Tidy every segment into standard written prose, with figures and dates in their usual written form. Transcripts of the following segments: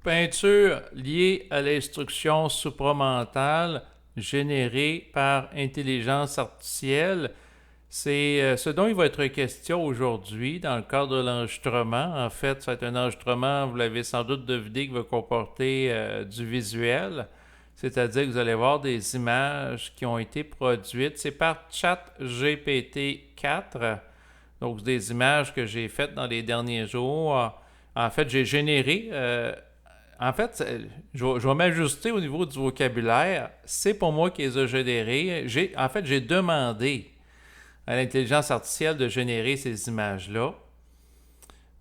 Peinture liée à l'instruction supramentale générée par intelligence artificielle. C'est ce dont il va être question aujourd'hui dans le cadre de l'enregistrement. En fait, ça va être un enregistrement, vous l'avez sans doute deviné, qui va comporter du visuel. C'est-à-dire que vous allez voir des images qui ont été produites. C'est par ChatGPT 4. Donc, des images que j'ai faites dans les derniers jours. En fait, j'ai généré je vais m'ajuster au niveau du vocabulaire. C'est pour moi qui les a générés. J'ai demandé à l'intelligence artificielle de générer ces images-là.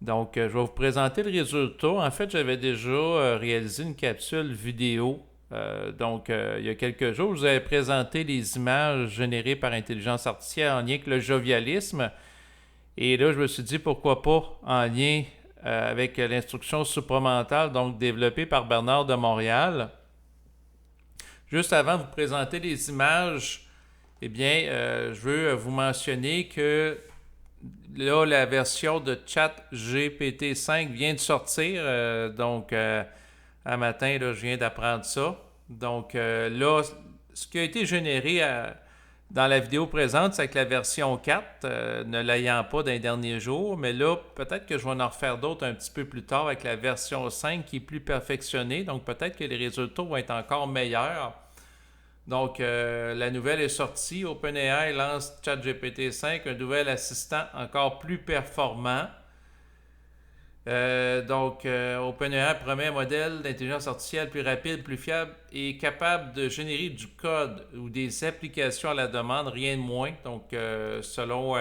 Donc, je vais vous présenter le résultat. En fait, j'avais déjà réalisé une capsule vidéo. Il y a quelques jours, je vous avais présenté les images générées par intelligence artificielle en lien avec le jovialisme. Et là, je me suis dit, pourquoi pas en lien avec l'instruction supramentale, donc développée par Bernard de Montréal. Juste avant de vous présenter les images, je veux vous mentionner que là, la version de ChatGPT 5 vient de sortir. Un matin, là, je viens d'apprendre ça. Ce qui a été généré dans la vidéo présente, c'est que la version 4, ne l'ayant pas dans les derniers jours, mais là, peut-être que je vais en refaire d'autres un petit peu plus tard avec la version 5 qui est plus perfectionnée. Donc, peut-être que les résultats vont être encore meilleurs. Donc, la nouvelle est sortie. OpenAI lance ChatGPT 5, un nouvel assistant encore plus performant. OpenAI promet un modèle d'intelligence artificielle plus rapide, plus fiable et capable de générer du code ou des applications à la demande, rien de moins. Donc, selon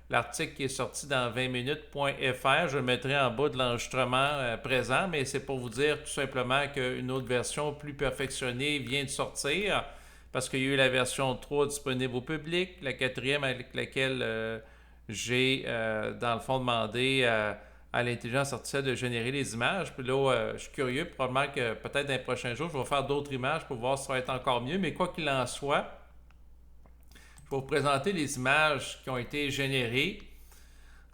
l'article qui est sorti dans 20minutes.fr, je le mettrai en bas de l'enregistrement présent, mais c'est pour vous dire tout simplement qu'une autre version plus perfectionnée vient de sortir parce qu'il y a eu la version 3 disponible au public, la quatrième avec laquelle j'ai, dans le fond, demandé à l'intelligence artificielle de générer les images. Puis là, je suis curieux, probablement que peut-être dans les prochains jours, je vais faire d'autres images pour voir si ça va être encore mieux. Mais quoi qu'il en soit, je vais vous présenter les images qui ont été générées.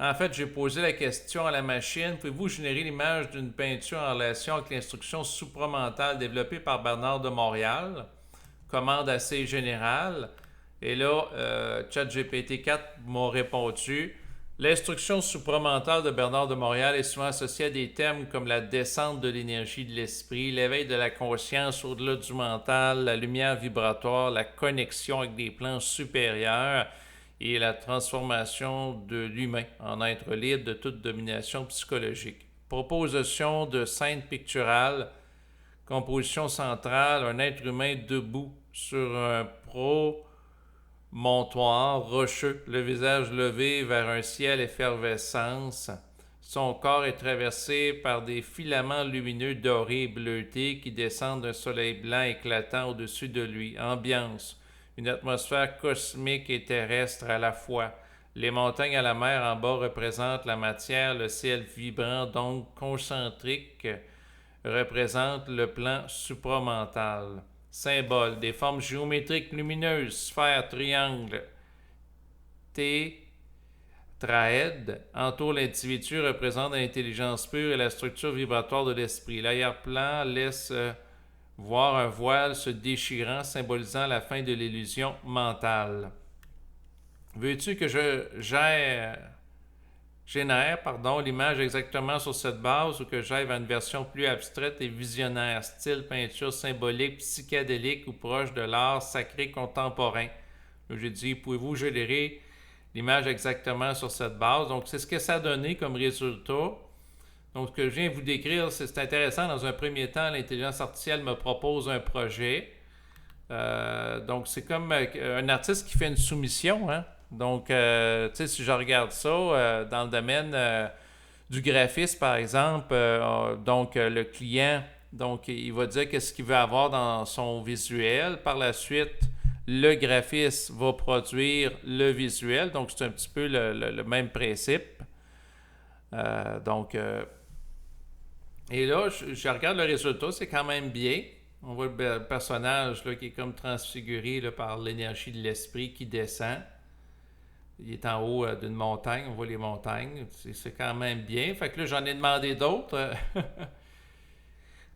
En fait, j'ai posé la question à la machine, pouvez-vous générer l'image d'une peinture en relation avec l'instruction supramentale développée par Bernard de Montréal? Commande assez générale. Et là, ChatGPT 4 m'a répondu. L'instruction supramentale de Bernard de Montréal est souvent associée à des thèmes comme la descente de l'énergie de l'esprit, l'éveil de la conscience au-delà du mental, la lumière vibratoire, la connexion avec des plans supérieurs et la transformation de l'humain en être libre de toute domination psychologique. Proposition de scène picturale, composition centrale, un être humain debout sur un promontoire rocheux, le visage levé vers un ciel effervescence. Son corps est traversé par des filaments lumineux dorés et bleutés qui descendent d'un soleil blanc éclatant au-dessus de lui. Ambiance, une atmosphère cosmique et terrestre à la fois. Les montagnes à la mer en bas représentent la matière, le ciel vibrant, donc concentrique, représente le plan supramental. Symbole, des formes géométriques lumineuses, sphères, triangles, tétraèdes, entourent l'individu, représente l'intelligence pure et la structure vibratoire de l'esprit. L'arrière-plan laisse voir un voile se déchirant, symbolisant la fin de l'illusion mentale. Veux-tu que je génère l'image exactement sur cette base ou que j'aille vers une version plus abstraite et visionnaire, style peinture symbolique, psychédélique ou proche de l'art sacré contemporain? J'ai dit, pouvez-vous générer l'image exactement sur cette base? Donc, c'est ce que ça a donné comme résultat. Donc, ce que je viens de vous décrire, c'est intéressant. Dans un premier temps, l'intelligence artificielle me propose un projet. Donc, c'est comme un artiste qui fait une soumission, hein? Donc, si je regarde ça dans le domaine du graphisme, par exemple, le client, donc, il va dire qu'est-ce qu'il veut avoir dans son visuel. Par la suite, le graphiste va produire le visuel. Donc, c'est un petit peu le même principe. Et là, je regarde le résultat, c'est quand même bien. On voit le personnage là, qui est comme transfiguré là, par l'énergie de l'esprit qui descend. Il est en haut d'une montagne, on voit les montagnes. C'est quand même bien. Fait que là, j'en ai demandé d'autres.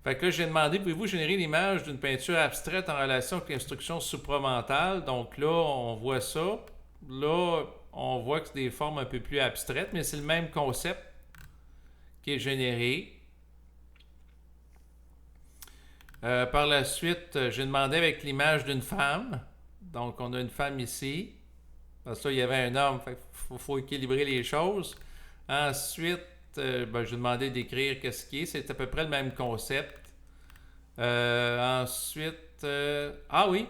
Fait que là, j'ai demandé, pouvez-vous générer l'image d'une peinture abstraite en relation avec l'instruction supramentale? Donc là, on voit ça. Là, on voit que c'est des formes un peu plus abstraites, mais c'est le même concept qui est généré. Par la suite, j'ai demandé avec l'image d'une femme. Donc, on a une femme ici. Parce que là, il y avait un homme. Fait qu'il faut équilibrer les choses. Ensuite, j'ai demandé d'écrire qu'est-ce qui est. C'est à peu près le même concept. Ensuite, ah oui,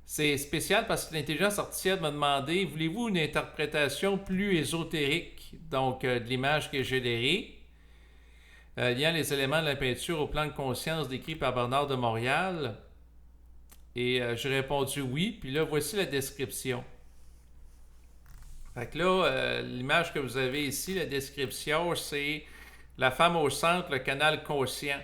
c'est spécial parce que l'intelligence artificielle m'a demandé, voulez-vous une interprétation plus ésotérique donc de l'image qui est générée, liant les éléments de la peinture au plan de conscience décrit par Bernard de Montréal? Et j'ai répondu oui, puis là, voici la description. Fait que là, l'image que vous avez ici, la description, c'est la femme au centre, le canal conscient.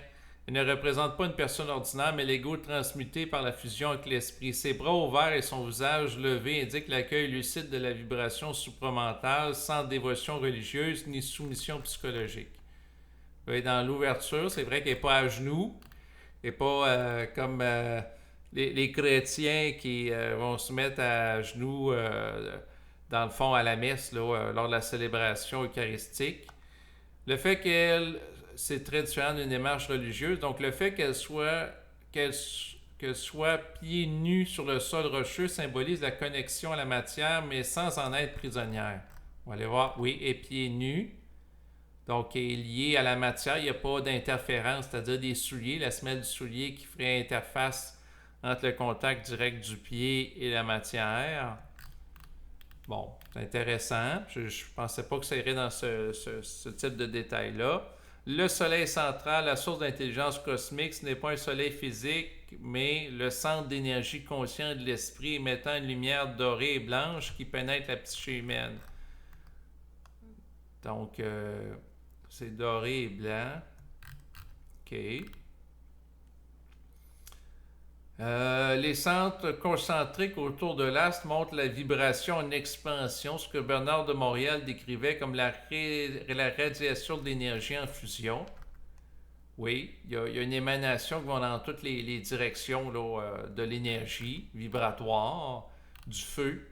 Elle ne représente pas une personne ordinaire, mais l'ego transmuté par la fusion avec l'esprit. Ses bras ouverts et son visage levé indiquent l'accueil lucide de la vibration supramentale, sans dévotion religieuse ni soumission psychologique. Vous voyez, dans l'ouverture, c'est vrai qu'elle n'est pas à genoux, elle n'est pas comme les chrétiens qui vont se mettre à genoux dans le fond à la messe là, lors de la célébration eucharistique. Le fait qu'elle, c'est très différent d'une démarche religieuse, donc le fait qu'elle soit pieds nus sur le sol rocheux symbolise la connexion à la matière, mais sans en être prisonnière. On va aller voir, oui, et pieds nus, donc elle est liée à la matière, il n'y a pas d'interférence, c'est-à-dire des souliers, la semelle du soulier qui ferait interface entre le contact direct du pied et la matière. Bon, c'est intéressant. Je ne pensais pas que ça irait dans ce type de détail-là. Le soleil central, la source d'intelligence cosmique, ce n'est pas un soleil physique, mais le centre d'énergie conscient de l'esprit émettant une lumière dorée et blanche qui pénètre la psyché humaine. Donc, c'est doré et blanc. OK. Les centres concentriques autour de l'astre montrent la vibration en expansion, ce que Bernard de Montréal décrivait comme la radiation de l'énergie en fusion. Oui, il y a une émanation qui va dans toutes les directions là, de l'énergie vibratoire, du feu.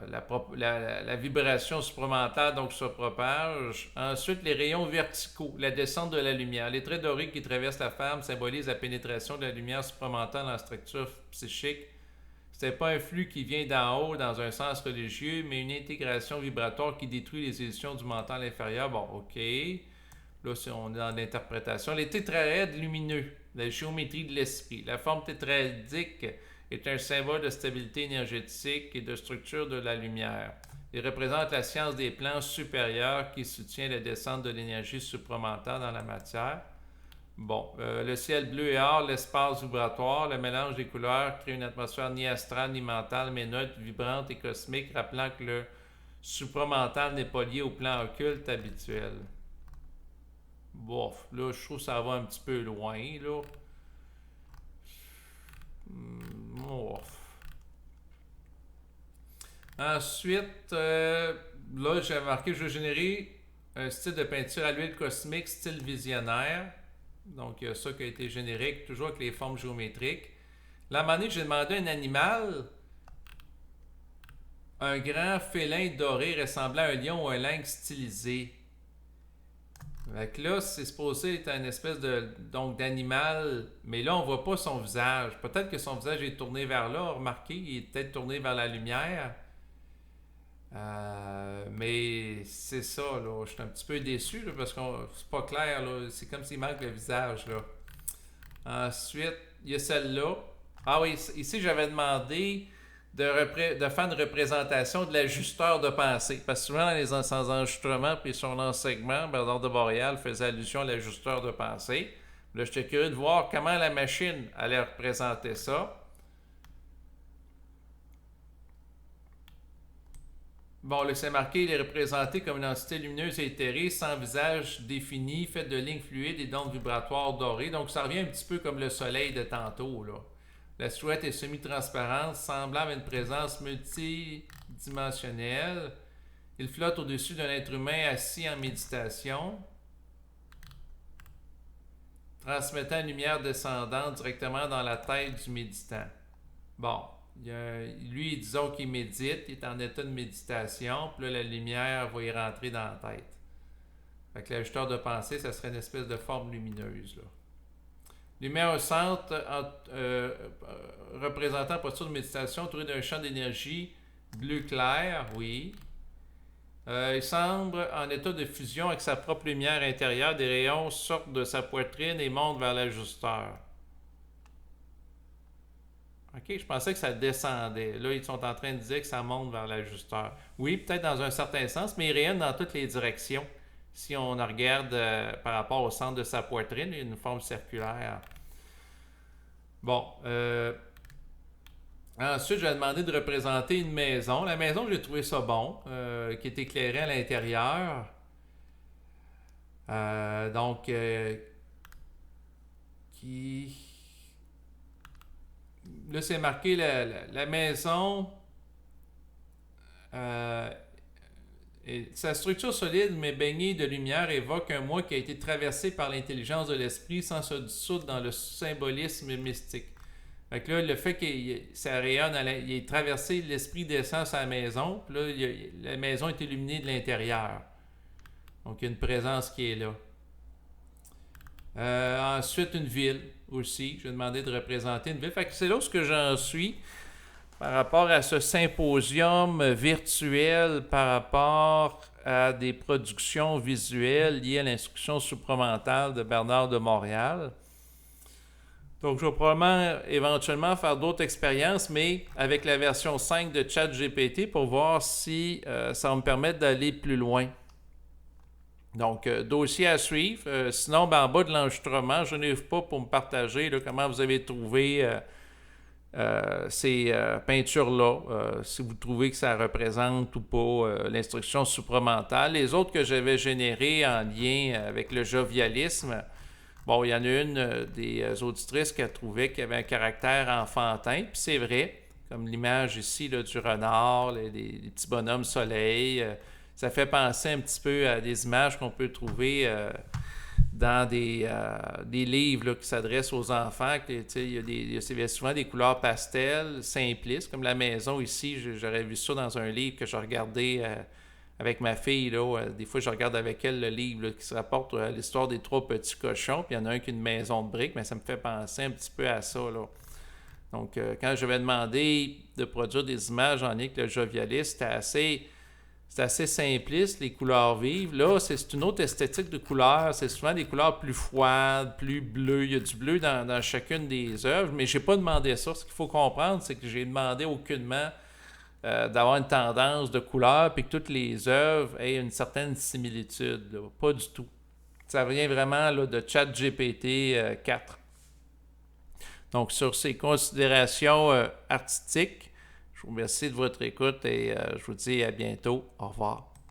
La vibration supramentale donc se propage. Ensuite, les rayons verticaux, la descente de la lumière. Les traits dorés qui traversent la femme symbolisent la pénétration de la lumière supramentale dans la structure psychique. Ce n'est pas un flux qui vient d'en haut dans un sens religieux, mais une intégration vibratoire qui détruit les illusions du mental inférieur. Bon, ok. Là, on est dans l'interprétation. Les tétraèdres lumineux, la géométrie de l'esprit. La forme tétraédique est un symbole de stabilité énergétique et de structure de la lumière. Il représente la science des plans supérieurs qui soutient la descente de l'énergie supramentale dans la matière. Bon, le ciel bleu et or, l'espace vibratoire, le mélange des couleurs crée une atmosphère ni astrale ni mentale, mais neutre, vibrante et cosmique, rappelant que le supramental n'est pas lié au plan occulte habituel. Bof, là, je trouve que ça va un petit peu loin, là. Ensuite, là, j'ai marqué, je veux générer un style de peinture à l'huile cosmique, style visionnaire. Donc, il y a ça qui a été généré, toujours avec les formes géométriques. Là, à un moment donné, j'ai demandé à un animal, un grand félin doré ressemblant à un lion ou un lynx stylisé. Fait que là, c'est supposé être une espèce d'animal, mais là, on ne voit pas son visage. Peut-être que son visage est tourné vers là, remarquez, il est peut-être tourné vers la lumière. Mais c'est ça, là. Je suis un petit peu déçu là, parce que c'est pas clair, là. C'est comme s'il manque le visage, là. Ensuite, il y a celle-là. Ah oui, ici, j'avais demandé de faire une représentation de l'ajusteur de pensée. Parce que souvent, dans les enregistrements puis son enseignement, Bernard de Montréal faisait allusion à l'ajusteur de pensée. Là, j'étais curieux de voir comment la machine allait représenter ça. Bon, là, c'est marqué, il est représenté comme une entité lumineuse et éthérée, sans visage défini, faite de lignes fluides et d'ondes vibratoires dorées. Donc, ça revient un petit peu comme le soleil de tantôt, là. La silhouette est semi-transparente, semblable à une présence multidimensionnelle. Il flotte au-dessus d'un être humain assis en méditation. transmettant une lumière descendante directement dans la tête du méditant. Bon, lui, disons qu'il médite, il est en état de méditation, puis là, la lumière va y rentrer dans la tête. Fait que l'ajusteur de pensée, ça serait une espèce de forme lumineuse, là. Lumière au centre, représentant la posture de méditation entourée d'un champ d'énergie bleu clair, oui. Il semble en état de fusion avec sa propre lumière intérieure. Des rayons sortent de sa poitrine et montent vers l'ajusteur. OK, je pensais que ça descendait. Là, ils sont en train de dire que ça monte vers l'ajusteur. Oui, peut-être dans un certain sens, mais il rayonne dans toutes les directions. Si on regarde par rapport au centre de sa poitrine, il y a une forme circulaire. Bon, ensuite, je vais demander de représenter une maison. La maison, j'ai trouvé ça bon, qui est éclairée à l'intérieur. Donc, qui... Là, c'est marqué la maison. Sa structure solide mais baignée de lumière évoque un moi qui a été traversé par l'intelligence de l'esprit sans se dissoudre dans le symbolisme mystique. Fait que là, le fait que ça rayonne, il est traversé, l'esprit descend à la maison, puis là, la maison est illuminée de l'intérieur. Donc, il y a une présence qui est là. Ensuite, une ville aussi. Je vais demander de représenter une ville. Fait que c'est là où j'en suis par rapport à ce symposium virtuel, par rapport à des productions visuelles liées à l'instruction supramentale de Bernard de Montréal. Donc, je vais probablement éventuellement faire d'autres expériences, mais avec la version 5 de ChatGPT pour voir si ça va me permettre d'aller plus loin. Donc, dossier à suivre. Sinon, en bas de l'enregistrement, je n'arrive pas pour me partager là, comment vous avez trouvé ces peintures-là, si vous trouvez que ça représente ou pas l'instruction supramentale. Les autres que j'avais générées en lien avec le jovialisme, bon, il y en a une des auditrices qui a trouvé qu'il y avait un caractère enfantin, puis c'est vrai, comme l'image ici là, du renard, les petits bonhommes soleil, ça fait penser un petit peu à des images qu'on peut trouver dans des livres là, qui s'adressent aux enfants. Il y a souvent des couleurs pastel, simplistes, comme la maison ici. J'aurais vu ça dans un livre que je regardais avec ma fille. Là, des fois, je regarde avec elle le livre là, qui se rapporte à l'histoire des 3 petits cochons. Puis il y en a un qui a une maison de briques, mais ça me fait penser un petit peu à ça. Là. Donc, quand je vais demander de produire des images en lien avec le jovialiste, c'est assez simpliste, les couleurs vives. Là, c'est une autre esthétique de couleurs. C'est souvent des couleurs plus froides, plus bleues. Il y a du bleu dans chacune des œuvres, mais je n'ai pas demandé ça. Ce qu'il faut comprendre, c'est que j'ai demandé aucunement d'avoir une tendance de couleur puis que toutes les œuvres aient une certaine similitude. Là. Pas du tout. Ça vient vraiment là, de ChatGPT 4. Donc, sur ces considérations artistiques, je vous remercie de votre écoute et je vous dis à bientôt. Au revoir.